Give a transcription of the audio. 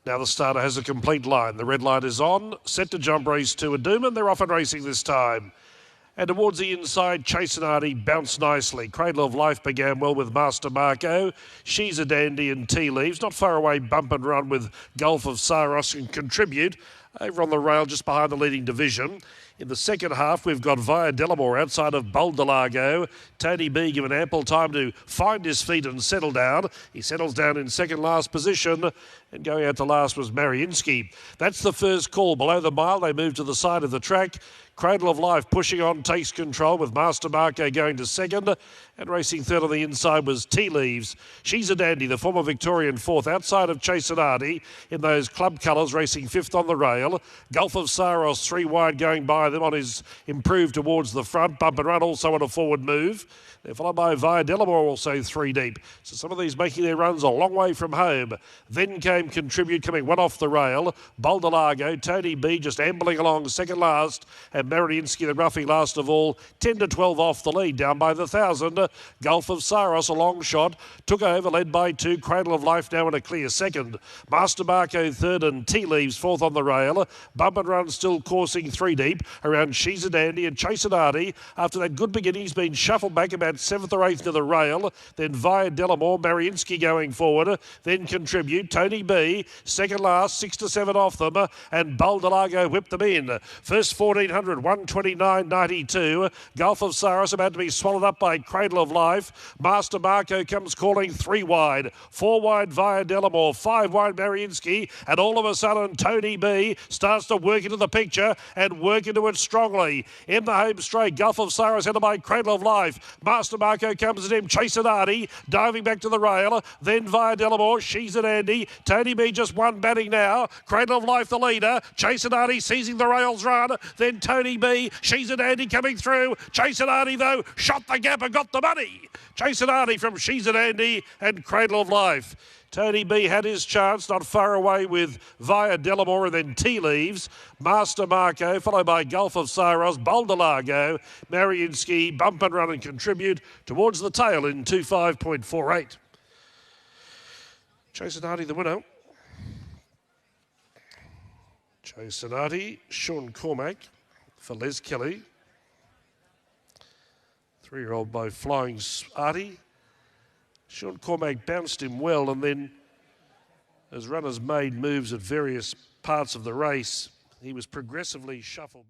Now the starter has a complete line. The red light is on, set to jump race 2 at Doomben. They're off and racing this time. And towards the inside, Chasenati bounced nicely. Cradle of Life began well with Master Marco. She's a Dandy and Tea Leaves. Not far away, Bump and Run with Gulf of Saros and Contribute. Over on the rail just behind the leading division. In the second half, we've got Via Delamore outside of Boldelago. Tony B given ample time to find his feet and settle down. He settles down in second last position. And going out to last was Mariinsky. That's the first call. Below the mile, they move to the side of the track. Cradle of Life pushing on, takes control with Master Marco going to second. And racing third on the inside was Tea Leaves. She's a Dandy, the former Victorian fourth outside of Chasenati in those club colours, racing fifth on the rail. Gulf of Saros 3 wide going by them on his improved towards the front. Bump and Run also on a forward move. They're followed by Via Delamore also 3 deep. So some of these making their runs a long way from home. Then came Contribute coming one off the rail. Boldelago, Tony B just ambling along second last. And Mariinsky the roughie last of all. 10 to 12 off the lead down by the 1,000. Gulf of Saros a long shot. Took over led by 2. Cradle of Life now in a clear second. Master Marco third and Tea Leaves fourth on the rail. Bump and Run still coursing 3 deep around She's a Dandy and Chasenati. After that good beginning, he's been shuffled back about 7th or 8th to the rail. Then Via Delamore, Mariinsky going forward. Then Contribute, Tony B, second last, 6 to 7 off them. And Boldelago whipped them in. First 1,400, 129.92. Gulf of Saros about to be swallowed up by Cradle of Life. Master Marco comes calling 3 wide. 4 wide Via Delamore, 5 wide Mariinsky. And all of a sudden, Tony B starts to work into the picture and work into it strongly. In the home straight, Gulf of Saros headed by Cradle of Life. Master Marco comes at him, Chasenati, diving back to the rail. Then Via Delamore, She's a Dandy. Tony B just one batting now. Cradle of Life the leader. Chasenati seizing the rails run. Then Tony B, She's a Dandy coming through. Chasenati though, shot the gap and got the money. Chasenati from She's a Dandy and Cradle of Life. Tony B had his chance, not far away with Via Delamore and then Tea Leaves. Master Marco, followed by Gulf of Saros, Boldelago, Mariinsky, Bump and Run and Contribute towards the tail in 25.48. Chasenati the winner. Chasenati, Sean Cormack for Les Kelly. 3-year-old by Flying Artie. Sean Cormack bounced him well, and then as runners made moves at various parts of the race, he was progressively shuffled back.